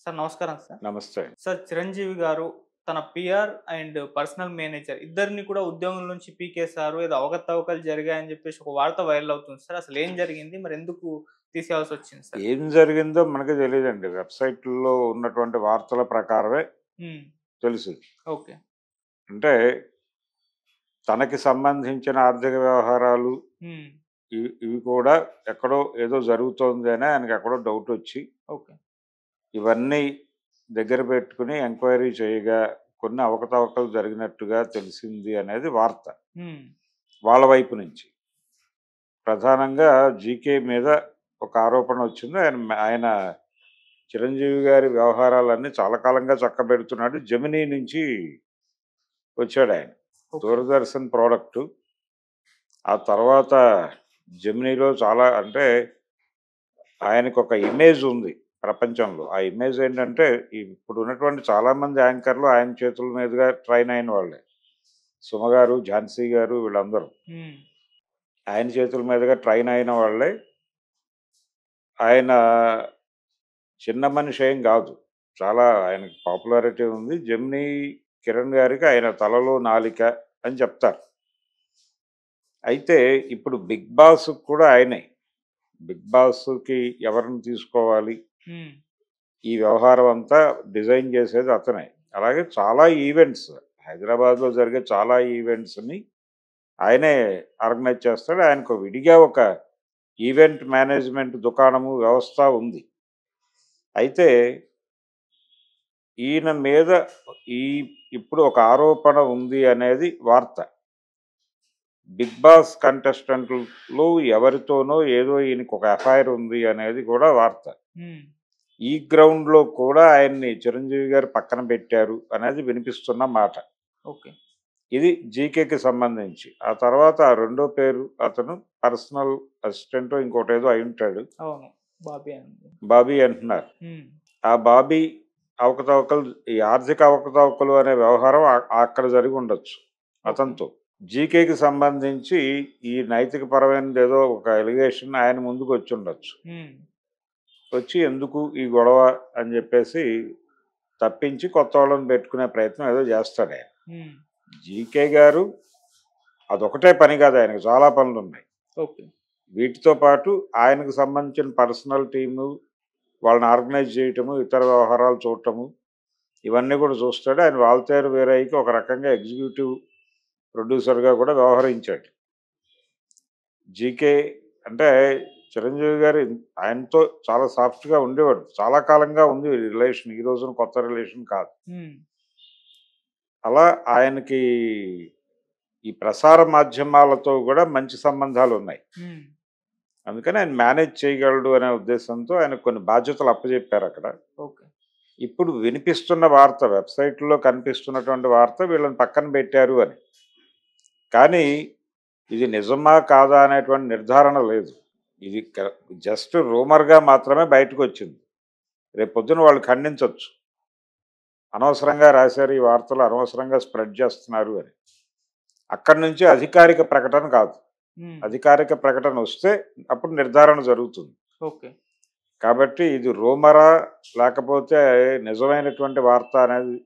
Sir నమస్కారం sir. నమస్తే. Sir Chiranjeevi గారు తన పీఆర్ అండ్ పర్సనల్ మేనేజర్ ఇద్దరిని కూడా ఉద్యోగం నుంచి పీకేశారు. ఏదో అవకతవకలు జరిగాయని చెప్పేసి ఒక వార్త వైరల్ అవుతుంది సార్. అసలు ఏం జరిగింది? మరి ఎందుకు తీసేయాల్సొచ్చింది సార్? ఏం జరిగిందో మనకు తెలీదండి. వెబ్‌సైట్‌ల్లో ఉన్నటువంటి వార్తల ప్రకారమే హ్మ్. తెలుసు. ఓకే. అంటే తనకి సంబంధించిన ఆర్థిక వ్యవహారాలు హ్మ్. ఇవి కూడా ఎక్కడో ఏదో జరుగుతోంది అని ఆయనకెక్కడో డౌటొచ్చి, ఓకే. ఇవన్నీ దగ్గర పెట్టుకొని ఎంక్వైరీ చేయగా కొన్ని అవకతవకలు జరిగినట్టుగా తెలిసింది అనేది వార్త. హ్మ్. వాళ్ళ వైపు నుంచి. ప్రధానంగా జీకే మీద ఒక ఆరోపణ వచ్చింది. ఆయన చిరంజీవి గారి వ్యవహారాలన్నీ చాలా కాలంగా చక్కబెడుతున్నాడు. జెమినీ నుంచి వచ్చాడాయన. ఓకే. దూరదర్శన్ ప్రొడక్టు. ఆ తర్వాత జెమినీలో చాలా అంటే ఆయనకొక ఇమేజ్ ఉంది ప్రపంచంలో. ఆ ఇమేజ్ ఏంటంటే ఇప్పుడున్నటువంటి చాలామంది యాంకర్‌లు ఆయన చేతుల మీదుగా ట్రైన్ అయిన వాళ్ళే. సుమ గారు, ఝాన్సీ గారు వీళ్ళందరూ. హ్మ్. ఆయన చేతుల మీదుగా ట్రైన్ అయిన వాళ్ళే. ఆయన చిన్న మనిషేం గాదు. చాలా ఆయనకి పాపులారిటీ ఉంది. జెమినీ కిరణ్ గారికి ఆయన తలలో నాలిక అని చెప్తారు. అయితే ఇప్పుడు 'బిగ్ బాస్‌కి' కూడా ఆయనే. 'బిగ్ బాస్‌కి' ఎవరిని తీసుకోవాలి? హ్మ్. ఈ వ్యవహారం అంతా డిజైన్ చేసేది అతనే. అలాగే చాలా ఈవెంట్స్ హైదరాబాద్‌లో జరిగే చాలా ఈవెంట్స్‌ని ఆయనే ఆర్గనైజ్ చేస్తాడు. ఆయనకు విడిగా ఒక ఈవెంట్ మేనేజ్‌మెంట్ దుకాణము, వ్యవస్థ ఉంది. అయితే ఈయన మీద ఈ ఇప్పుడు ఒక ఆరోపణ ఉంది అనేది వార్త. 'బిగ్ బాస్' కంటెస్టెంట్‌లు ఎవరితోనో ఏదో ఈయనకొక ఎఫ్ఐఆర్ ఉంది అనేది కూడా వార్త. హ్మ్. ఈ గ్రౌండ్‌లో కూడా ఆయన్ని చిరంజీవి గారు పక్కన పెట్టారు అనేది వినిపిస్తున్న మాట. ఓకే. ఇది జీకేకి సంబంధించి. ఆ తర్వాత ఆ రెండో పేరు అతను పర్సనల్ అసిస్టెంటో ఇంకోటేదో అయ్యుంటాడు. అవును. బాబీ అండి. బాబీ అంటున్నారు. హ్మ్. ఆ బాబీ అవకతవకలు ఈ ఆర్థిక అవకతవకలు అనే వ్యవహారం అక్కడ జరిగుండొచ్చు ఓకే. అతనితో. జీకేకి సంబంధించి ఈ నైతిక పరమైనదేదో ఒక ఎలిగేషన్ ఆయన ముందుకొచ్చుండొచ్చు. హ్మ్. వచ్చి ఎందుకు ఈ గొడవ అని జెప్పేసి తప్పించి కొత్తోళ్ళని పెట్టుకునే ప్రయత్నం ఏదో చేస్తాడాయన. హ్మ్. జీకే గారు అదొకటే పని కాదు ఆయనకి చాలా పనులున్నాయి. ఓకే. వీటితో పాటు ఆయనకు సంబంధించిన పర్సనల్ టీము, వాళ్ళని ఆర్గనైజ్ చేయటము, ఇతర వ్యవహారాలు చూడటము, ఇవన్నీ కూడా చూస్తాడు. ఆయన వాల్తేరు వీరయ్యకి ఒక రకంగా ఎగ్జిక్యూటివ్ ప్రొడ్యూసర్‌గా కూడా వ్యవహరించాడు. జీకే అంటే చిరంజీవి గారు ఆయనతో చాలా సాఫ్ట్‌గా ఉండేవాడు. చాలా కాలంగా ఉంది రిలేషన్. ఈ రోజున కొత్త రిలేషన్ కాదు. హ్మ్. అలా ఆయనకి ఈ ప్రసార మాధ్యమాలతో కూడా మంచి సంబంధాలున్నాయి. హ్మ్. అందుకని ఆయన మేనేజ్ చేయగలడు అనే ఉద్దేశంతో ఆయనకు కొన్ని బాధ్యతలు అప్పజెప్పారక్కడ. ఓకే. ఇప్పుడు వినిపిస్తున్న వార్త వెబ్‌సైట్‌లో కనిపిస్తున్నటువంటి వార్త వీళ్ళని పక్కన పెట్టారు అని. కానీ ఇది నిజమా? కాదా? అనేటువంటి నిర్ధారణ లేదు. ఇది జస్ట్ రూమర్‌గా మాత్రమే బయటకొచ్చింది. రేపొద్దున వాళ్ళు ఖండించొచ్చు. అనవసరంగా రాశారు ఈ వార్తలు, అనవసరంగా స్ప్రెడ్ చేస్తున్నారు అని. అక్కడి నుంచి అధికారిక ప్రకటన కాదు. హ్మ్. అధికారిక ప్రకటనొస్తే అప్పుడు నిర్ధారణ జరుగుతుంది. ఓకే. కాబట్టి ఇది రూమరా? లేకపోతే నిజమైనటువంటి వార్త అనేది